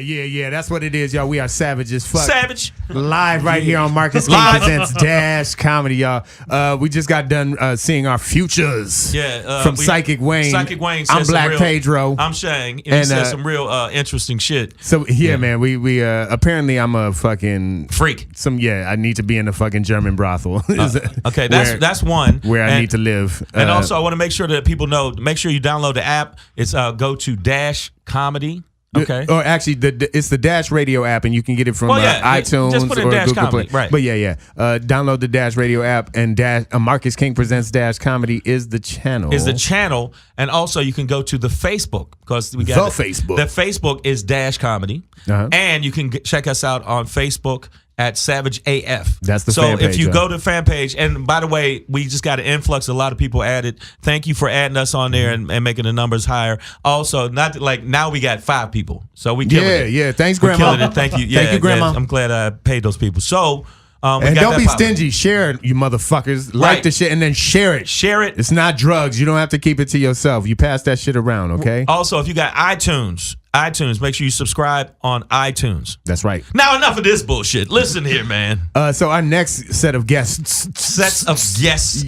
Yeah. That's what it is, y'all. We are savage as fuck. Savage. Live right here on Marcus King Presents Dash Comedy, y'all. We just got done seeing our futures. From Psychic Wayne. Psychic Wayne. I'm Black Pedro. I'm Shang. And he said some real interesting shit. So man, we apparently I'm a fucking freak. I need to be in a fucking German brothel. Okay, that's one where I need to live. And also, I want to make sure that people know. Make sure you download the app. It's go to Dash Comedy. Okay. Or actually, it's the Dash Radio app, and you can get it from iTunes just put in or Dash Google Comedy, Play. right. But download the Dash Radio app, and Marcus King Presents Dash Comedy is the channel. And also you can go to the Facebook because we got Facebook. The Facebook is Dash Comedy, and you can check us out on Facebook at Savage AF. That's the fan page. So if you go to the fan page, and by the way, we just got an influx. A lot of people added. Thank you for adding us on there and making the numbers higher. Also, now we got 5 people. So we killing it. Yeah. Thanks, Grandma. Killing it. Thank you. Thank you, Grandma. I'm glad I paid those people. So. And don't be stingy. Share it, you motherfuckers. Like the shit and then share it. Share it. It's not drugs. You don't have to keep it to yourself. You pass that shit around, okay? Also, if you got iTunes, make sure you subscribe on iTunes. That's right. Now enough of this bullshit. Listen here, man. So our next set of guests.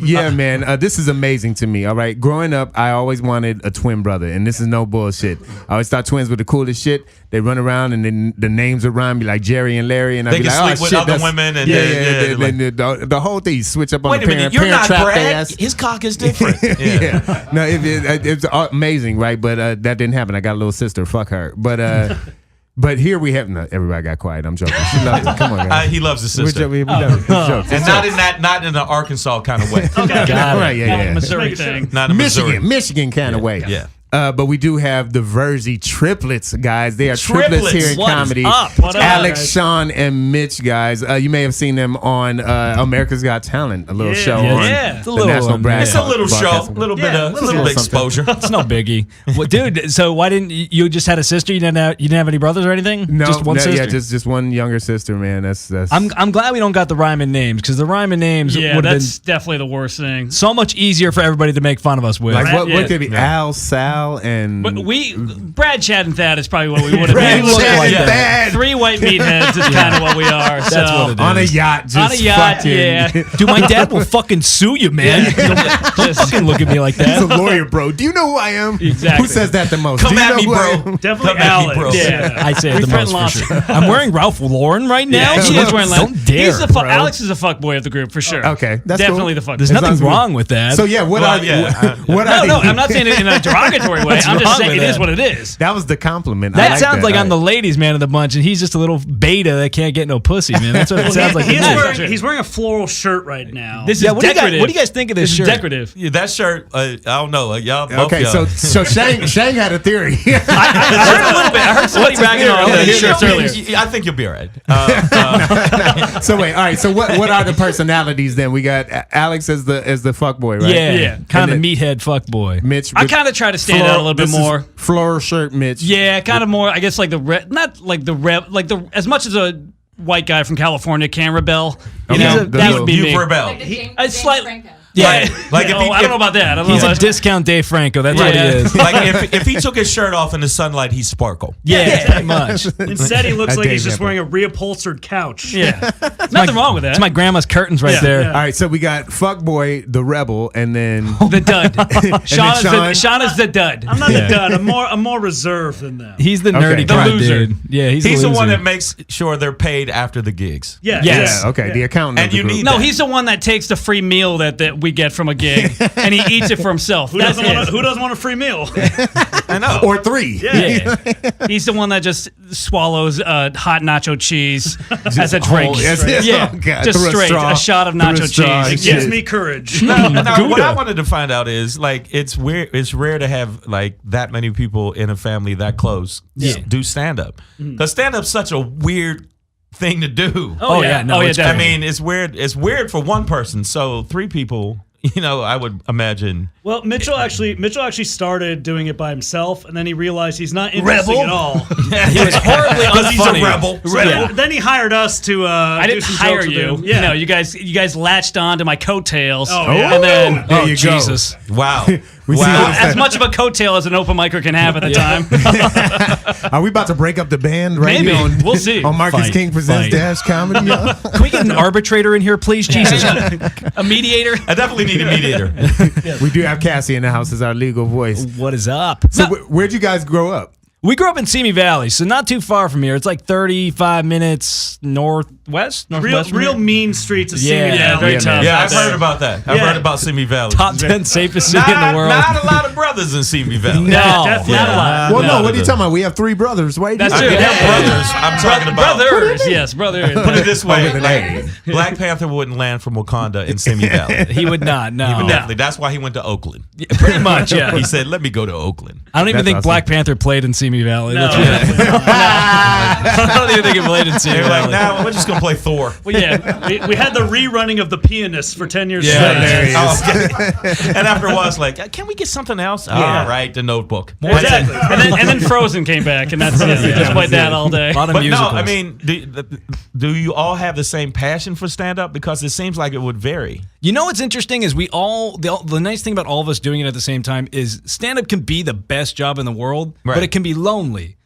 Yeah, man. This is amazing to me, all right? Growing up, I always wanted a twin brother, and this is no bullshit. I always thought twins were the coolest shit. They run around, and then the names would rhyme, be like Jerry and Larry, and I'd be like, oh, shit. They can sleep with other women. And the whole thing switch up on Wait the a minute, parent. you're not Brad. Ass. His cock is different. Yeah. No, it's amazing, right? But that didn't happen. I got a little sister. Fuck her. But here we have everybody got quiet. I'm joking. She loves it. Come on, guys. He loves his sister. We love it. It's jokes. And not in the Arkansas kind of way. Okay. Right, yeah. Missouri thing. Not a Michigan kind of way. Yeah. But we do have the Virzi Triplets, guys. They are triplets here in comedy. What up, Alex, guys? Sean, and Mitch, guys. You may have seen them on America's Got Talent, a little show on the National Broadcast. It's a little show, a little bit of exposure. It's no biggie. Well, dude, so why didn't you just had a sister? You didn't have any brothers or anything? No, just one sister. Yeah, just one younger sister, man. That's. I'm glad we don't got the rhyming names because the rhyming names would have been definitely the worst thing. so much easier for everybody to make fun of us with. Like what could be Al, Sal, and. But Brad, Chad, and Thad is probably what we would have been. Brad, Chad, and Thad. 3 white meatheads is kind of what we are. That's what it is. On a yacht, on a yacht, yeah. Dude, my dad will fucking sue you, man. Don't fucking look at me like that. He's a lawyer, bro. Do you know who I am? Exactly. Who says that the most? Come at me, bro. Definitely Alex. Bro. Yeah. I say it the most for sure. I'm wearing Ralph Lauren right now. Yeah, he is wearing Don't dare, Alex is a fuckboy of the group for sure. Okay, that's definitely cool. the fuck. There's nothing wrong with that. So yeah, what are No, I'm not saying it in a derogatory way. I'm just saying it is what it is. That was the compliment. That sounds like I'm the ladies' man of the bunch, and he's just a little beta that can't get no pussy, man. That's what it sounds like. He's wearing a floral shirt right now. This is decorative. What do you guys think of this shirt? Decorative. Yeah, that shirt, I don't know. Y'all both okay, y'all. so Shang had a theory. I heard a little bit. I heard somebody ragging on the shirts earlier. I think you'll be all right. So wait, all right. So what are the personalities then? We got Alex as the fuckboy, right? Yeah. Kind of a meathead fuckboy. Mitch. I kind of try to stand out a little bit more. Floral shirt, Mitch. Yeah, kind of more. I guess like as much as a white guy from California can rebel. You know, that would be me. Rebel. Slightly. Yeah, like I don't know about that. He's a discount Dave Franco. That's what he is. Like if he took his shirt off in the sunlight, he'd sparkle. Yeah, pretty much. Instead, he looks like he's just wearing a reupholstered couch. Yeah, nothing wrong with that. It's my grandma's curtains right there. All right, so we got fuckboy, the rebel, and then the dud. Sean is the dud. I'm not the dud. I'm more reserved than that. He's the nerdy kind of dude. Yeah, he's the one that makes sure they're paid after the gigs. Yeah. Yes. Yeah, okay. The accountant. And you need no. He's the one that takes the free meal that we get from a gig, and he eats it for himself. Who doesn't want a free meal? I know. Or 3. Yeah. He's the one that just swallows hot nacho cheese as a drink. Yeah, just straight a shot of nacho cheese. It gives me courage. Now, what I wanted to find out is like it's weird. It's rare to have like that many people in a family that close do stand up because stand up's such a weird thing to do. Oh yeah. I mean, it's weird. It's weird for one person. So 3 people. You know, I would imagine. Well, Mitchell actually started doing it by himself, and then he realized he's not interesting at all. He was horribly unfunny. He's a rebel. Yeah. Then he hired us to. I didn't do some hire jokes you. with him. Yeah. No, you guys latched on to my coattails. Oh, yeah. And then There you Jesus. Wow. We see As much of a coattail as an open micer can have at the time. Are we about to break up the band right Maybe. here on, We'll see. on Marcus Fight. King Presents Dash Comedy? Yo? Can we get an arbitrator in here, please? Jesus. A mediator. I definitely need a mediator. We do have Cassie in the house as our legal voice. What is up? So where'd you guys grow up? We grew up in Simi Valley, so not too far from here. It's like 35 minutes northwest from Real here. mean streets of Yeah. Simi Yeah, Valley. very tough. Yeah, out I've there. heard about that. I've Yeah. heard about Simi Valley. Top 10 safest city in the world. Not a lot of brothers in Simi Valley. No. Definitely Not a lot. Well, no, no, what are you no. talking about? We have 3 brothers. Wait, That's I true. mean, they're brothers. I'm talking about. Brothers. Yes, brothers. Put it this way: with an A. Black Panther wouldn't land from Wakanda in Simi Valley. He would not, no. Definitely. That's why he went to Oakland. Pretty much, yeah. He said, "Let me go to Oakland." I don't even That's think awesome. Black Panther played in Simi Valley. No, That's definitely not. I don't even think it played in Simi They're like, Valley. "Now we're just gonna play Thor." Well, yeah. We had the rerunning of The Pianist for 10 years Yeah. straight. Oh, okay. And after a while, it's like, "Can we get something else?" All right, The Notebook. Exactly. And then Frozen came back, and that's it. We just played that all day. A lot of But musicals. no, I mean, do you all have the same passion for stand-up? Because it seems like it would vary. You know what's interesting is we all the nice thing about all of us doing it at the same time is stand-up can be the best job in the world, Right. but it can be lonely.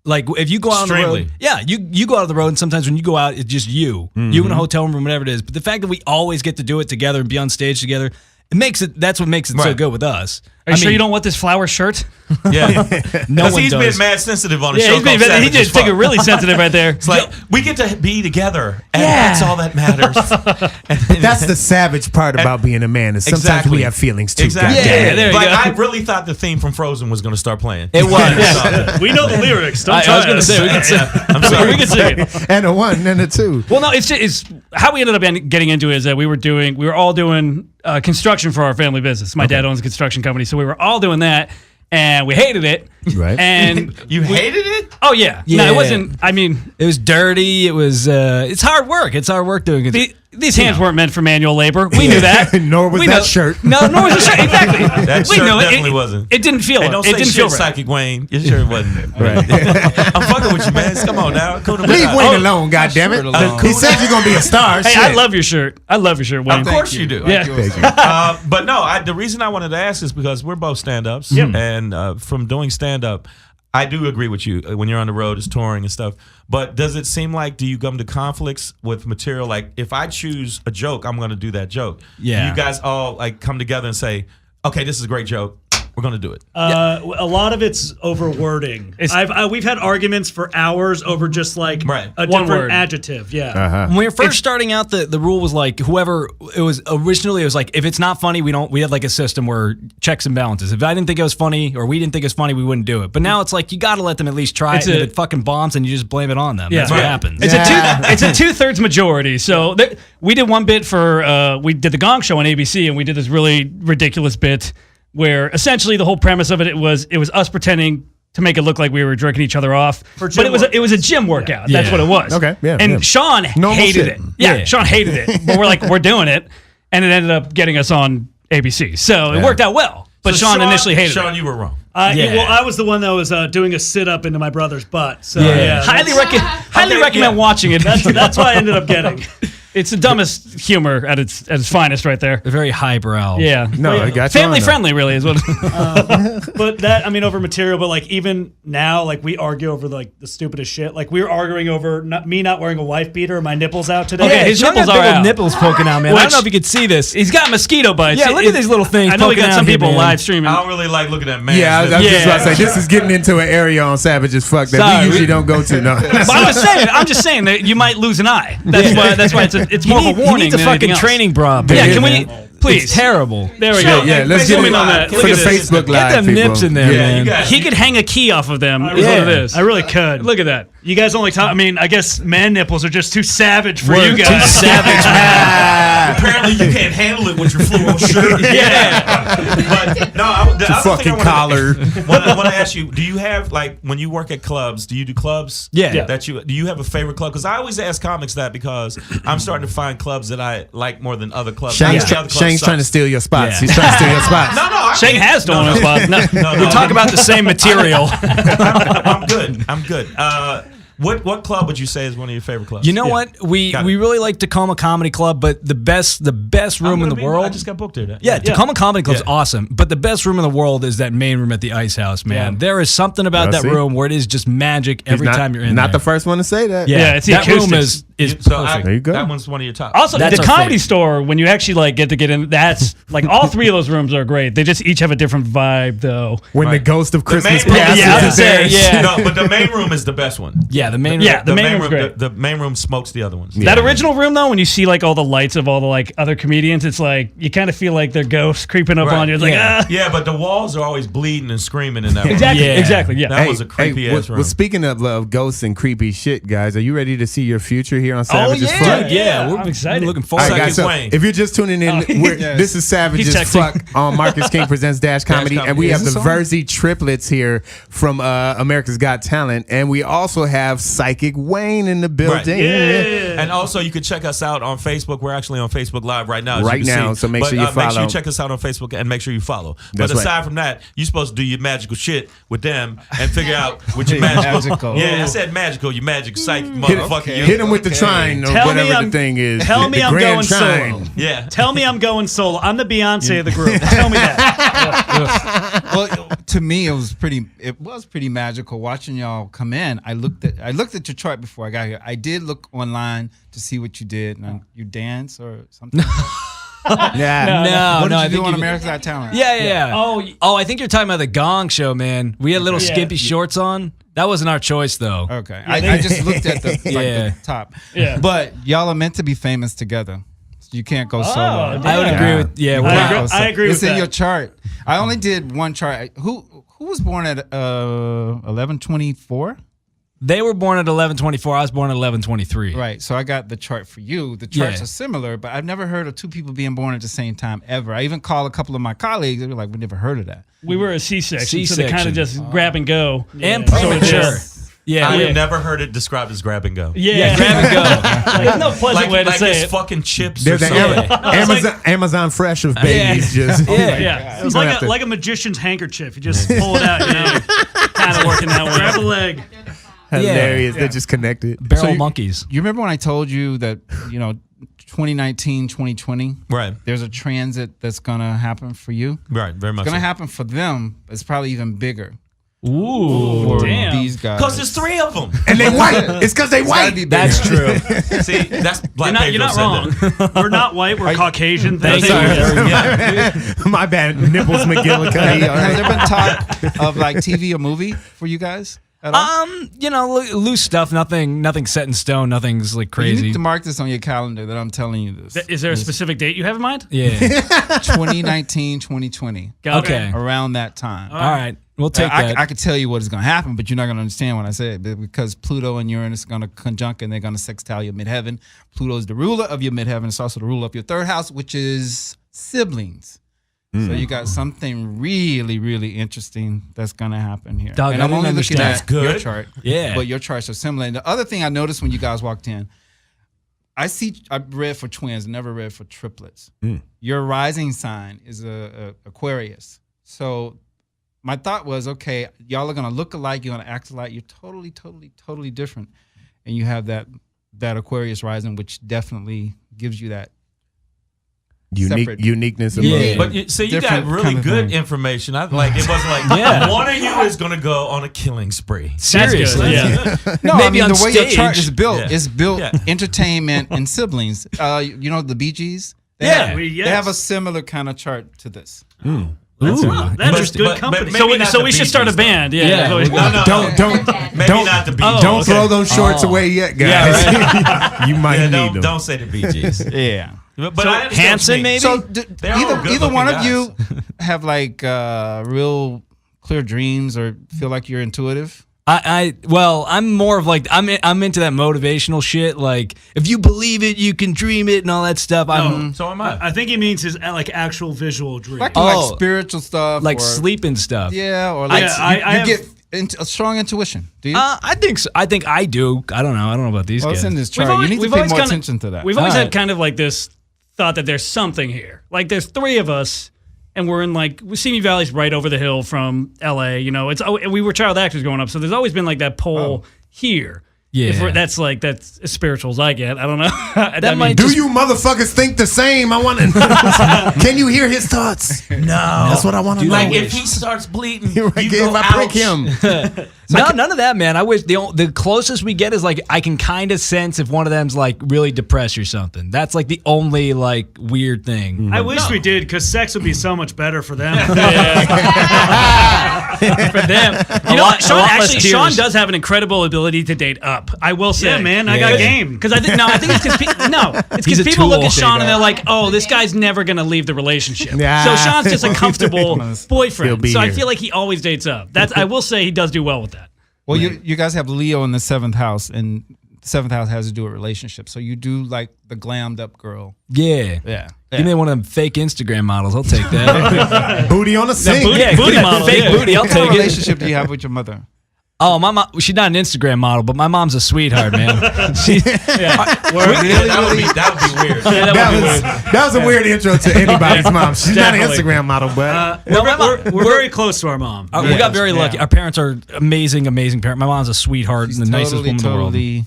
Like if you go out on the Extremely. road, yeah, you go out on the road, and sometimes when you go out, it's just you in a hotel room, whatever it is. But the fact that we always get to do it together and be on stage together, that's what makes it so Right. good with us. Are you sure you don't want this flower shirt? Yeah, No because one he's does. been mad sensitive on the Yeah, show. he's been, called he Savage just as Fuck. figured really sensitive right there. It's like we get to be together, and that's all that matters. That's the savage part about being a man is sometimes Exactly. we have feelings too. Exactly. goddamn. Yeah, there you like go. I really thought the theme from Frozen was going to start playing. It was. We know the lyrics. Don't I try was going to us. say we can say. I'm sorry. We can sing it. And a 1 and a 2. Well, no, it's how we ended up getting into it is that we were all doing construction for our family business. My dad owns a construction company, so we were all doing that, and we hated it. Right. And You hated it? oh yeah, no, Yeah. it wasn't. I mean, It was dirty. It was. It's hard work. It's hard work doing it. these hands weren't meant for manual labor. We knew that. Nor was We that know- shirt. No, nor was the shirt. Exactly. That We shirt knew definitely wasn't. It didn't feel. Hey, don't it say didn't shit, feel right. Psychic Wayne. Your shirt wasn't. Right. I'm fucking with you, man. Come on now. Go to Leave Wayne alone, goddammit. alone. He said you're gonna be a star. Hey, Shit. I love your shirt. I love your shirt, Wayne. Of course you do. Yeah. Thank you. But no, the reason I wanted to ask is because we're both stand-ups, and from doing stand-up, I do agree with you. When you're on the road, it's touring and stuff. But does it seem like, do you come to conflicts with material? Like, if I choose a joke, I'm going to do that joke. Yeah. Do you guys all like come together and say, okay, this is a great joke. We're going to do it. A lot of it's over wording. We've had arguments for hours over just like Right. a One different word. adjective. Yeah. Uh-huh. When we were first starting out, the rule was like whoever it was originally. It was like if it's not funny, we had like a system where checks and balances. If I didn't think it was funny or we didn't think it was funny, we wouldn't do it. But now it's like you got to let them at least try it. And if it fucking bombs, and you just blame it on them. Yeah. That's what Right. happens. It's it's a 2/3 majority. So we did one bit for we did the Gong Show on ABC, and we did this really ridiculous bit where essentially the whole premise of it was us pretending to make it look like we were jerking each other off, but gym it was a gym workout. That's Yeah. what it was. Okay, yeah, And yeah. Sean Normal hated shit. it. Yeah, Yeah. Sean hated it. But we're doing it, and it ended up getting us on ABC. So it worked out well. But So Sean initially hated Sean, it. you were wrong. Yeah. Well, I was the one that was doing a sit up into my brother's butt. So Yeah. yeah, Highly Okay, recommend yeah. watching it. that's what I ended up getting. It's the dumbest humor at its finest right there. They're very highbrow. Yeah. No, I got you Family on that. friendly, really, is what. But that, I mean, over material, but like even now, like we argue over like the stupidest shit. Like we were arguing over me not wearing a wife beater and my nipples out today. Okay, his Sean nipples got big are old out. nipples poking out, man. I don't Which- know if you could see this. He's got mosquito bites. Yeah, look at these little things I know we poking got out some here, people man. live streaming. I don't really like looking at man. Yeah, I was just about to say this is getting into an area on Savage as Fuck that Sorry. we usually don't go to. No. But I'm just saying that you might lose an eye. That's why it's more of a He warning needs a than fucking anything else. training bra. Yeah, Yeah, can we man. please? It's terrible. There we Sure. go. Yeah, let's Zoom get in on that. for Look the at this. Facebook Live. them people. nips in there, Yeah. man. You guys- He could hang a key off of them. Is what Yeah. it is. I really could. Look at that. You guys only talk. I mean, I guess man nipples are just too savage for you Too guys. savage, man. Apparently, you can't handle it with your floral shirt. Yeah. But no, the other thing I Fucking wanna- collar. I want to ask you: do you have like when you work at clubs? Do you do clubs? Yeah. Do you have a favorite club? Because I always ask comics that because I'm starting to find clubs that I like more than other clubs. Shane's, The other clubs Shane's suck. trying to steal your spots. Yeah. He's trying to steal your spots. No, I Shane mean- has stolen no, his spot. No. No, We talk about the same material. I'm good. What club would you say is one of your favorite clubs? You know what? We really like Tacoma Comedy Club, but the best room in the world. I just got booked there. Yeah, Tacoma Comedy Club's awesome, but the best room in the world is that main room at the Ice House, man. There is something about that room where it is just magic every time you're in there. Not the first one to say that. Yeah, it's the that room acoustics. is perfect. There you go. That one's one of your top. Also, That's the our Comedy favorite. Store, when you actually like get in, that's like all three of those rooms are great. They just each have a different vibe, though. When the ghost of Christmas main room- past Yeah, I was is there. gonna say, yeah. No, but the main room is the best one. Yeah, the main Yeah, room. the main room's great. The main room smokes the other ones. That original room, though, when you see like all the lights of all the like other comedians, it's like you kind of feel like they're ghosts creeping up on you. It's like, Yeah, but the walls are always bleeding and screaming in that room. exactly, Yeah. exactly, yeah. That was a creepy ass room. Well, speaking of ghosts and creepy shit, guys, are you ready to see your future here on Savage's Fuck? Dude, yeah, I'm we're excited. looking All forward. right, Suck guys, his so Wayne. if you're just tuning in, this is Savage's He's texting. Fuck on Marcus King Presents Dash Comedy, and we have the Virzi Triplets here from America's Got Talent, and we also have Psychic Wayne in the building. And also, you can check us out on Facebook. We're actually on Facebook Live right now. As Right you can now, see. so make But, sure you Make sure follow. you check us out on Facebook and make sure you follow. That's But aside right. from that, you're supposed to do your magical shit with them and figure out what your magical. Yeah, I said magical. You magic psych motherfucker. You. Hit him with the trine or Tell me whatever the I'm- thing is. Tell me the I'm grand going trine. solo. Yeah. Tell me I'm going solo. I'm the Beyonce of the group. Tell me that. Well, to me, it was pretty magical watching y'all come in. I looked at your chart before I got here. I did look online to see what you did. And you dance or something? Yeah. What did I you do think on you- America's Got Talent? Yeah. Oh, I think you're talking about the Gong Show, man. We had little skimpy shorts on. That wasn't our choice, though. Okay. I just looked at the, Yeah. the top. Yeah. But y'all are meant to be famous together. You can't go solo. I would agree with I agree with It's in that. your chart. I only did one chart. Who was born at 11/24? They were born at 11/24. I was born at 11/23. Right. So I got the chart for you. The charts Yeah. are similar, but I've never heard of two people being born at the same time ever. I even called a couple of my colleagues. They were like, "We never heard of that." We were a C-section, so they kind C-section. of just grab and go. And So premature. it's- Yeah. I yeah. have never heard it described as grab and go. Yeah, Grab and go. There's no pleasant way to like say it's it. fucking chips They're or the something. Amazon Fresh of babies. Just Yeah. It was You don't have to- like a magician's handkerchief. You just pull it out, you know, kind of working that way. Grab a leg. hilarious. They're just connected. Barrel monkeys. You remember when I told you that 2019, 2020, Right. there's a transit that's gonna happen for you. Right. Very much. It's gonna so. happen for them. It's probably even bigger Ooh, for damn. these guys. Because there's three of them. And they white. It's because they It's gotta white. be bigger. That's true. See, that's Black You're Pedro not said wrong. that. We're not white. We're Caucasian. Thank Thank you. you. Yeah. My bad. Nipples McGillicuddy. Has there been talk of like TV or movie for you guys at all? Loose stuff. Nothing set in stone. Nothing's like You crazy. need to mark this on your calendar that I'm telling you this. Is there a specific date you have in mind? Yeah. 2019, 2020. Okay. Around that time. All right. We'll take that. I could tell you what is going to happen, but you're not going to understand when I say it. But because Pluto and Uranus are going to conjunct and they're going to sextile your midheaven. Pluto is the ruler of your midheaven. It's also the ruler of your third house, which is siblings. So you got something really, really interesting that's going to happen here. Dog, and I I'm didn't only looking understand. at your Good. chart. Yeah. But your charts are similar. And the other thing I noticed when you guys walked in, I read for twins, never read for triplets. Your rising sign is a Aquarius. So my thought was, okay, y'all are gonna look alike, you're gonna act alike, you're totally, totally, totally different. And you have that Aquarius rising, which definitely gives you that separate- uniqueness of Yeah. But you got Different really kind of good thing. information. It wasn't like one of you is gonna go on a killing spree. Seriously. Yeah. No, Maybe I mean on the way your chart stage. is built Yeah. is built Yeah. entertainment and siblings. You know the Bee Gees? They Yeah. have, Yes. they have a similar kind of chart to this. Ooh. That's good but company. maybe not So the we should Bee start a Gees, though. band. Yeah. Yeah. That's what we- No, Don't maybe not the Bee Gees. don't throw those shorts away yet, guys. You might Yeah, need them. don't say the Bee Gees. Yeah. But I understand what you Hanson, mean. maybe? So They're all either good-looking one of guys. you have like real clear dreams or feel like you're intuitive? I'm more of like I'm into that motivational shit. Like if you believe it, you can dream it and all that stuff. So am I. I think he means his like actual visual dream. Like, Oh. like spiritual stuff, like or, sleeping stuff. Yeah, or like Yeah, I you have- get a strong intuition. Do you? I think so. I think I do. I don't know about these Well, it's guys. in this chart. You need to pay more attention to that. We've always All had right. kind of like this thought that there's something here. Like there's three of us, and we're in like Simi Valley's right over the hill from L.A. You know, we were child actors growing up, so there's always been like that pole here. If that's as spiritual as I get. I don't know. That might Do you motherfuckers think the same? I want to. Can you hear his thoughts? No, That's what I want to know. Like if he starts bleeding, you if go I prick ouch. him. No, none of that, man. I wish the closest we get is like I can kind of sense if one of them's like really depressed or something. That's like the only like weird thing. I wish we did, because sex would be so much better for them. For them. You know what? Sean does have an incredible ability to date up. I will say. Yeah, man, I got game. Because I think it's because people look at Sean and they're like, oh, this guy's never gonna leave the relationship. Nah. So Sean's just a comfortable He'll boyfriend. be So I here. feel like he always dates up. I will say he does do well with that. Well, you guys have Leo in the 7th house, and the 7th house has to do with relationships. So you do like the glammed up girl. Yeah. Yeah. Give me one of them fake Instagram models. I'll take that. Booty on the sink. Booty model, fake yeah. booty. I'll What kind of take it. relationship do you have with your mother? Oh, my mom. She's not an Instagram model, but my mom's a sweetheart, man. She, That would be weird. That was a weird intro to anybody's mom. She's not an Definitely. Instagram model, but We're very close to our mom. we got very lucky. Yeah. Our parents are amazing parents. My mom's a sweetheart and the nicest woman in the world. Totally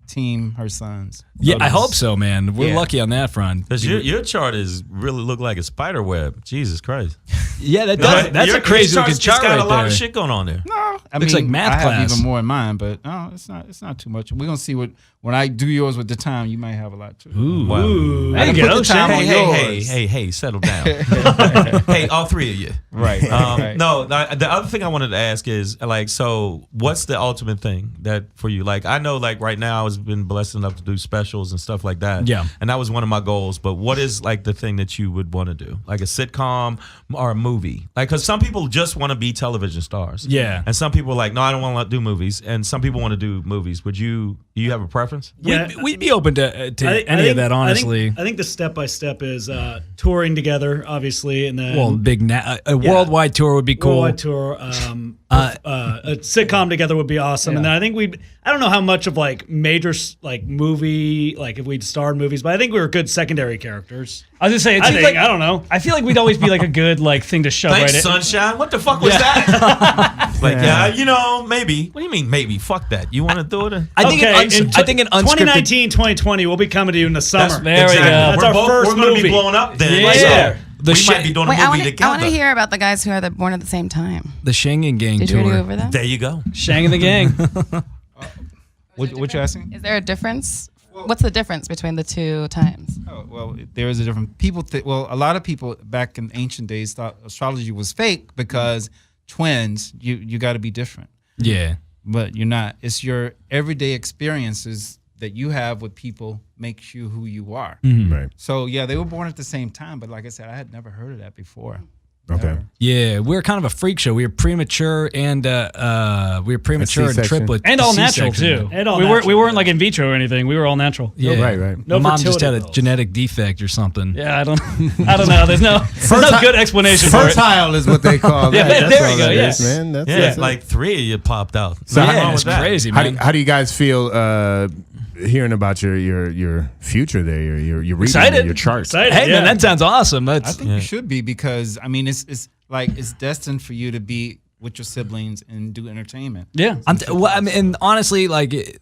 team her sons. Yeah, I hope so, man. We're Yeah. lucky on that front. Because your chart is really look like a spider web. Jesus Christ. Yeah, that does. That's a crazy looking It's chart got right a lot there. of shit going on there. No, I Looks mean, like math I have class. even more in mine, but no, it's not too much. We're gonna see when I do yours with the time. You might have a lot too. Wow. There you Put go. the time Shane. on Hey, yours. settle down. Hey, all three of you. Right. right. No, the other thing I wanted to ask is like, so what's the ultimate thing that for you? Like, I know, like right now, I've been blessed enough to do specials and stuff like that. Yeah. and that was one of my goals. But what is like the thing that you would want to do, like a sitcom or a movie? Like, because some people just want to be television stars. Yeah. and some people are like, no, I don't want to do movies, and some people want to do movies. Would you? Do you have a preference? Yeah. We'd be open to any of that, honestly. I think the step by step is touring together, obviously, and then Well, a worldwide tour would be cool. worldwide tour. A sitcom together would be awesome, and then I think I don't know how much of like major like movie, like if we'd starred movies, but I think we were good secondary characters. I was gonna say, I don't know. I feel like we'd always be like a good like thing to shove Thanks, right in. sunshine. What the fuck was that? Like, maybe. What do you mean, maybe? Fuck that. You want to do it? I think an unscripted. 2019, 2020, we'll be coming to you in the summer. There we go. That's We're our first We're going to movie. be blowing up then. Yeah. So we might be doing a Wait, I movie want together. to hear about the guys who are born at the same time. The Shang and Gang Did you tour. already go over that? There you go. Shang and the gang. What you asking? Is there a difference? What's the difference between the two times? Oh, well, there is a different people. A lot of people back in ancient days thought astrology was fake because twins, you got to be different, Yeah. but you're not. It's your everyday experiences that you have with people makes you who you are. right. So yeah, they were born at the same time, but like I said, I had never heard of that before. Okay. Never. Yeah, we're kind of a freak show. We were premature and C-section. triplets And all natural C-section. too. And all we natural, weren't like in vitro or anything. We were all natural. Yeah, Right. My No mom just fertility had a pills. genetic defect or something. Yeah, I don't know. There's no good explanation for it. Fertile is what they call Yeah, that. there That's you all go, that yeah. is, man. That's Yeah, that's it. like 3 of you popped out. So Nothing how- wrong it's with that. crazy, How man. do you guys feel hearing about your future there, your reading, Excited. your charts? Excited, Hey, yeah. man, that sounds awesome. I That's think you should be because I mean it's like it's destined for you to be with your siblings and do entertainment. Yeah. and honestly, like,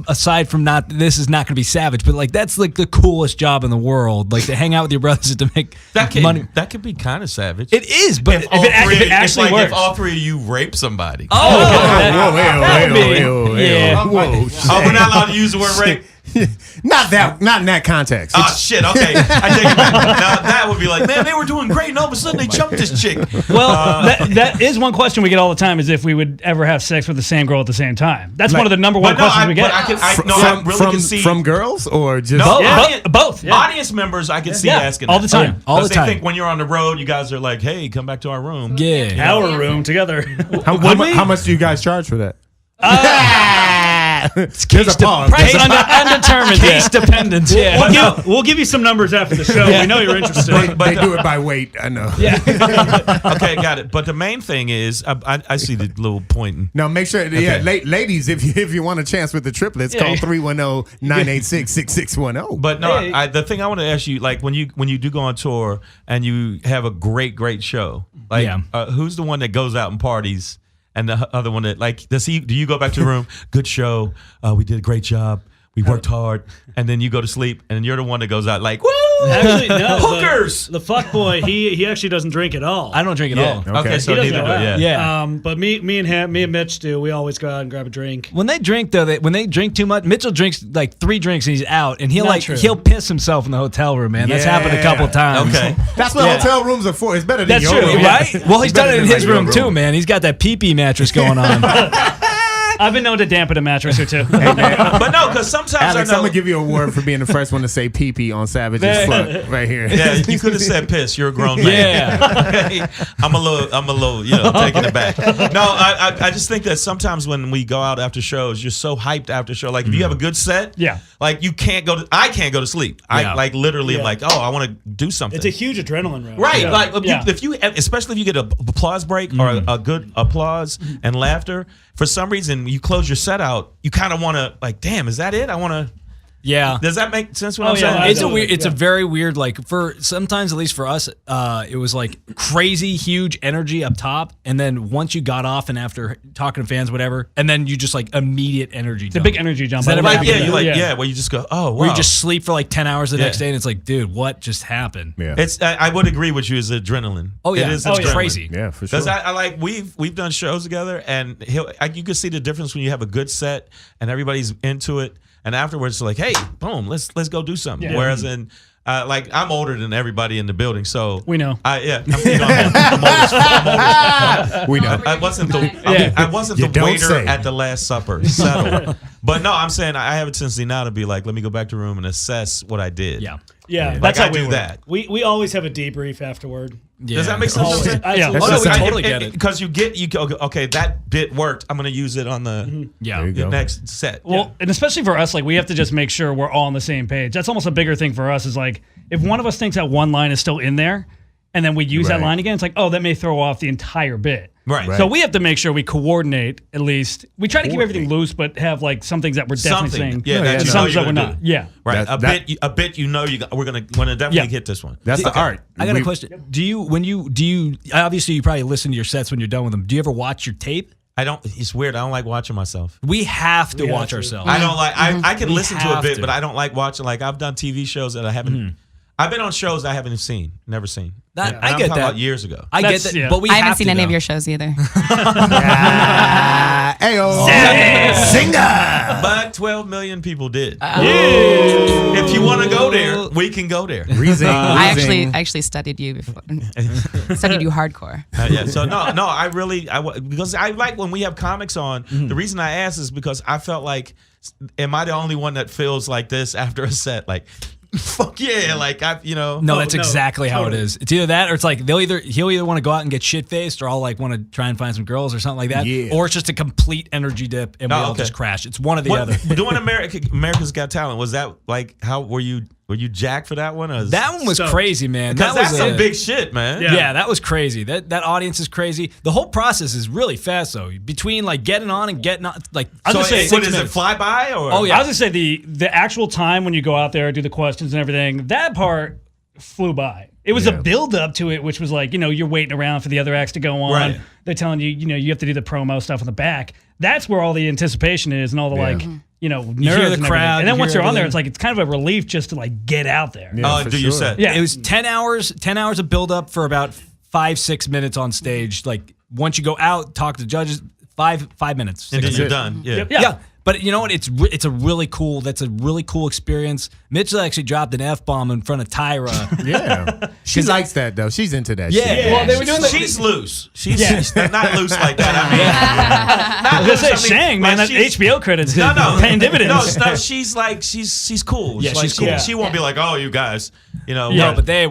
aside from this is not going to be savage, but like that's like the coolest job in the world. Like to hang out with your brothers and to make money. That could be kind of savage. It is, but if it actually if works. all 3 of you rape somebody. oh, Yeah. Whoa. Oh, we're not allowed to use the word rape. Not in that context. Oh shit! Okay, I take it back. Now that would be like, man, they were doing great, and all of a sudden they jumped this chick. Well, that is one question we get all the time: is if we would ever have sex with the same girl at the same time. That's one of the number one questions we get. I really can see from girls or just No, Yeah. Both. Yeah. audience members. I can see Yeah, asking all that. the time. All the 'Cause time. They think when you're on the road, you guys are like, hey, come back to our room. yeah. Our room together. how much do you guys charge for that? There's a pause. Price undetermined. Case dependent. Yeah. We'll give you some numbers after the show. We know you're interested. They do it by weight. I know. Okay, got it. But the main thing is, I see the little pointing. Now make sure, ladies, if you want a chance with the triplets, call 310-986-6610. But no, the thing I want to ask you, like when you do go on tour and you have a great show, like Yeah. who's the one that goes out and parties and the other one that like do you go back to the room? Good show. We did a great job. We worked hard, and then you go to sleep, and you're the one that goes out like, woo! Actually, no. Hookers! The fuck boy, he actually doesn't drink at all. I don't drink at all. Okay, so He doesn't neither go do out. Yeah. But me and Mitch do. We always go out and grab a drink. When they drink though, when they drink too much, Mitchell drinks like 3 drinks and he's out, and Not true. he'll piss himself in the hotel room, man. That's happened a couple times. Okay. That's what hotel rooms are for. It's better than That's your true, room. right? Well, he's done better it in than, his like, your room too, man. He's got that pee-pee mattress going on. I've been known to dampen a mattress or two. But no, because sometimes Alex, I I'm know. gonna give you a award for being the first one to say pee-pee on Savage's fuck right here. Yeah, you could have said piss. You're a grown man. Yeah. Okay? I'm a little, taking it back. No, I just think that sometimes when we go out after shows, you're so hyped after show. Like if you have a good set, Yeah. like I can't go to sleep. I Yeah. like literally am Yeah. like, oh, I want to do something. It's a huge adrenaline rush. Right, Yeah. like Yeah. if you, especially if you get a applause break or a good applause and laughter, for some reason you close your set out, you kind of want to like, damn, is that it? I want to. Yeah. Does that make sense? What Oh, I'm yeah, saying? It's a Absolutely, weird. It's a yeah. very weird. Like for sometimes, at least for us, it was like crazy, huge energy up top, and then once you got off and after talking to fans, whatever, and then you just like immediate energy. It's a big energy jump. that I ever would Like happened? have yeah, to- you like yeah, where you just go, oh, wow. where you just sleep for like 10 hours the next Yeah. day, and it's like, dude, what just happened? Yeah. It's I would agree with you. It's adrenaline. Oh yeah, it is it's adrenaline. crazy. Yeah, for sure. Because I like we've done shows together, and you can see the difference when you have a good set and everybody's into it, and afterwards it's like, hey, boom, let's go do something. Yeah. Whereas in like I'm older than everybody in the building, so We know. I'm older. We know. I wasn't the Yeah. I wasn't You the don't waiter say. at the Last Supper. Settle. But no, I'm saying I have a tendency now to be like, let me go back to the room and assess what I did. Yeah. Yeah, Like That's I how we do were. that. We always have a debrief afterward. Yeah. Does that make sense? Always. Yeah. Absolutely. That's just- I totally get it. Because you go, okay, that bit worked. I'm going to use it on the Yeah. There you go. next set. Well, and especially for us, like we have to just make sure we're all on the same page. That's almost a bigger thing for us. Is like if one of us thinks that one line is still in there, and then we use that Right. line again, it's like, oh, that may throw off the entire bit. Right. So we have to make sure we coordinate at least. We try to keep everything loose, but have like some things that we're definitely Something. saying. Yeah, Yeah, that yeah, and you some know things you're that we're gonna not. do. Yeah. Right. That- A bit you know we're gonna definitely Yeah. hit this one. That's the art. I got a We- question. Do you obviously you probably listen to your sets when you're done with them. Do you ever watch your tape? I don't. It's weird. I don't like watching myself. We have to We have watch to. ourselves. I don't like. I can listen to a have bit, to. but I don't like watching. Like I've done TV shows that I haven't. I've been on shows I haven't seen, never seen. That- And I I'm get talking that. about years ago. I get That's- that, yeah. but we I have haven't seen to, any of though. your shows either. Singer. But 12 million people did. If you want to go there, we can go there. Reason. I actually studied you before. Studied you hardcore. Yeah. So no, because I like when we have comics on. The reason I asked is because I felt like, am I the only one that feels like this after a set? Like, fuck yeah! Like No, Oh, that's no, exactly how it totally. is. It's either that or it's like he'll either want to go out and get shit faced or I'll like want to try and find some girls or something like that. Yeah. Or it's just a complete energy dip and we all okay. just crash. It's one or the What, other. doing America's Got Talent, was that like how were you jacked for that one? Or That one was So- crazy, man. because That that's was some big shit, man. Yeah, that was crazy. That audience is crazy. The whole process is really fast though. Between like getting on and getting on, like I was So gonna say, what is it? Fly by or? Oh, yeah. I was gonna say the actual time when you go out there, do the questions and everything, that part flew by. It was a Yeah. build up to it, which was like, you're waiting around for the other acts to go on. Right. They're telling you, you have to do the promo stuff in the back. That's where all the anticipation is and all the like, nerves hear the and crowd, everything. And then you once hear you're on there, everything. it's like it's kind of a relief just to like get out there. Yeah, and for do your sure. set. Yeah. It was 10 hours of build up for about 5-6 minutes on stage. Like once you go out, talk to judges, 5 minutes. And then 6 you're minutes. done. Yeah. Yeah. Yeah. But you know what? That's a really cool experience. Mitchell actually dropped an F-bomb in front of Tyra. Yeah. She likes that though. She's into that Yeah. shit. Well, they were doing She's loose. She's Yeah. not loose like that. I mean, not I was gonna loose, say, Shang, man, like that HBO credits No, paying dividends. No, she's like she's cool. Yeah, Like, she's cool. She won't be like, oh, you guys, Yeah. No, but they're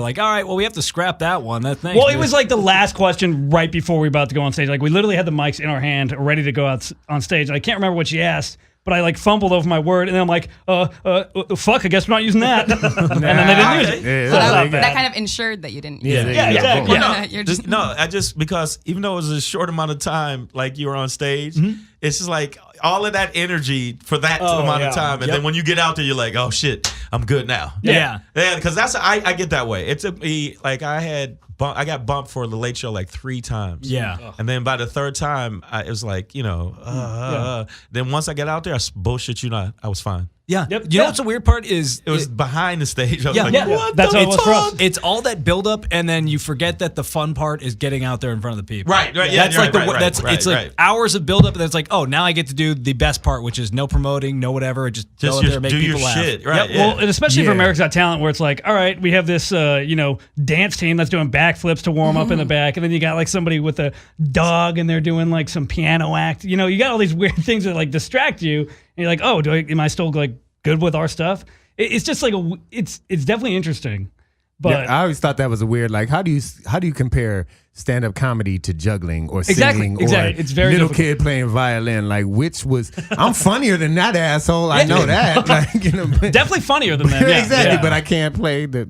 like, all right, well, we have to scrap that one. That thing. Well, it was like the last question right before we were about to go on stage. Like we literally had the mics in our hand, ready to go out on stage. And I can't remember what she asked, but I like fumbled over my word, and then I'm like, fuck, I guess we're not using that. And then they didn't use it. Yeah, So that's that- like That kind of ensured that you didn't. Yeah, use it. there you go. exactly. Boom. Well, no, You're just- I just because even though it was a short amount of time, like you were on stage, it's just like all of that energy for that amount of time, and then when you get out there, you're like, oh shit, I'm good now. Yeah. because that's I get that way. It's like I had I got bumped for the Late Show like 3 times. Yeah. And then by the 3rd time, it was like, then once I got out there, bullshit you not, I was fine. Yeah. Yep. You know what's the weird part is It was behind the stage. I was Yeah. like, Yeah. what That's the how it was for us. fuck? it's all that buildup, and then you forget that the fun part is getting out there in front of the people. Right, yeah, That's you're like right, that's right, it's like right. hours of buildup, and then it's like, oh, now I get to do the best part, which is no promoting, no whatever, just go out there and make do people your laugh. shit. Right. Well, and especially for Yeah. America's Got Talent, where it's like, all right, we have this, dance team that's doing backflips to warm up in the back, and then you got like somebody with a dog, and they're doing like some piano act. You got all these weird things that like distract you, and you're like, oh, am I still like good with our stuff? It's just like it's definitely interesting. But Yeah, I always thought that was a weird. Like, how do you compare stand-up comedy to juggling or singing or It's very little difficult. kid playing violin? Like, which was? I'm funnier than that asshole. I know that. Like, but, definitely funnier than that. Yeah. exactly. Yeah. But I can't play the.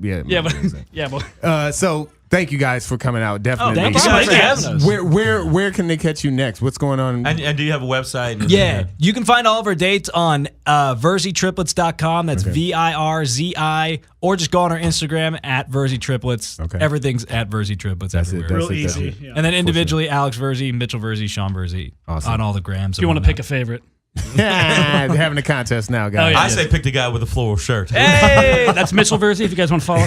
But So thank you guys for coming out. Definitely. thank you so much for having us. Where can they catch you next? What's going on? And do you have a website? Yeah, you can find all of our dates on VirziTriplets.com. That's VIRZI, or just go on our Instagram at Virzi Triplets. Okay. Everything's at Virzi Triplets That's it. everywhere. That's Real it. That's easy. it. Yeah. And then individually, Alex Virzi, Mitchell Virzi, Sean Virzi Awesome. on all the grams. if you want to pick a favorite, They're having a contest now, guys. Oh, yeah. I say pick the guy with the floral shirt. hey, that's Mitchell Virzi. If you guys want to follow,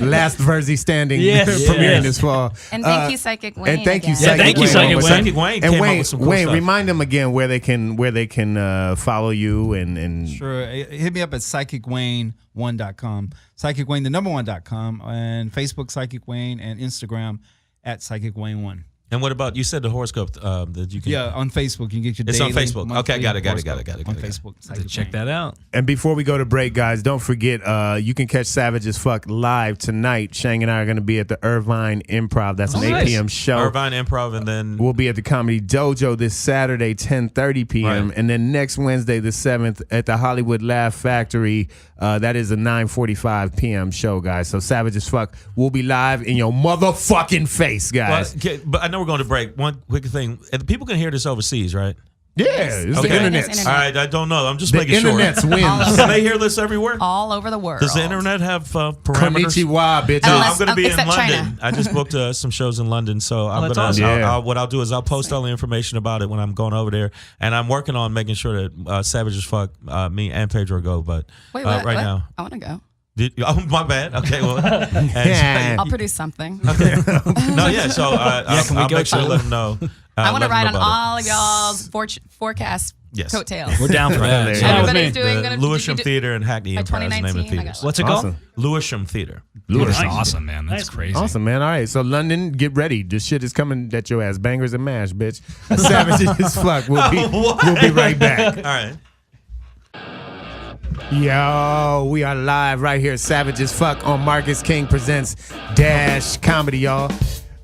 Last Virzi standing Yes. premiering Yes. this fall. And thank you, Psychic Wayne. And thank you, again. Psychic thank you, Wayne. Psychic Wayne. Psychic Wayne And came up Wayne, with some cool Wayne, stuff. remind them again where they can follow you and Sure. Hit me up at psychicwayne1.com. Psychic Wayne, the number 1.com, and Facebook Psychic Wayne, and Instagram at Psychic Wayne1. And what about, you said the horoscope that you can. Yeah, on Facebook. You can get your It's on daily, Facebook. Okay, monthly got it. horoscope On On Facebook. Psychic Check Wayne. that out. And before we go to break, guys, don't forget you can catch Savage as Fuck live tonight. Shang and I are going to be at the Irvine Improv. That's an 8 p.m. show. Irvine Improv, and then We'll be at the Comedy Dojo this Saturday, 10:30 p.m. Right. And then next Wednesday, the 7th, at the Hollywood Laugh Factory. That is a 9:45 p.m. show, guys. So Savage as Fuck will be live in your motherfucking face, guys. but I know we're going to break. One quick thing. And people can hear this overseas, right? Yeah, it's Okay. the internet. Internet. All right, I don't know. I'm just The making sure. internet's wins. Can they hear this everywhere? All over the world. Does the internet have parameters? Konnichiwa, bitches. Unless- I'm going to be in except London. China. I just booked some shows in London, so I'm that's gonna. awesome. Yeah. What I'll do is I'll post all the information about it when I'm going over there, and I'm working on making sure that Savage as Fuck, me and Pedro go. But Wait, what? right what? now, I want to go. oh my bad. Okay, well, Yeah. I'll produce something. no, yeah. So can we I'll go make sure to to- let them know. I want to let them ride know on about it. all of y'all's forecast Yes. coattails. We're down for that. Right. So- Everybody's me. doing The gonna Lewisham do- Theater in Hackney by Empire is the name of the 2019. I theater. got What's it Awesome. called? Lewisham Theater. That's Nice. awesome, man. That's crazy. Awesome, man. All right. So, London, get ready. This shit is coming at your ass. Bangers and mash, bitch. Savage as Fuck. We'll be right back. All right. Yo, we are live right here at Savage as Fuck on Marcus King Presents Dash Comedy, y'all.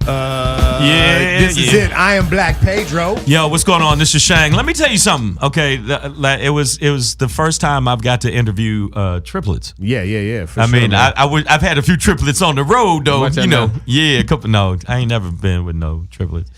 This is it. I am Black Pedro. Yo, what's going on? This is Shang. Let me tell you something. Okay, it was the first time I've got to interview triplets. Yeah. For I sure, mean, man. I've had a few triplets on the road though. Watch You out know, now. yeah, a couple. No, I ain't never been with no triplets.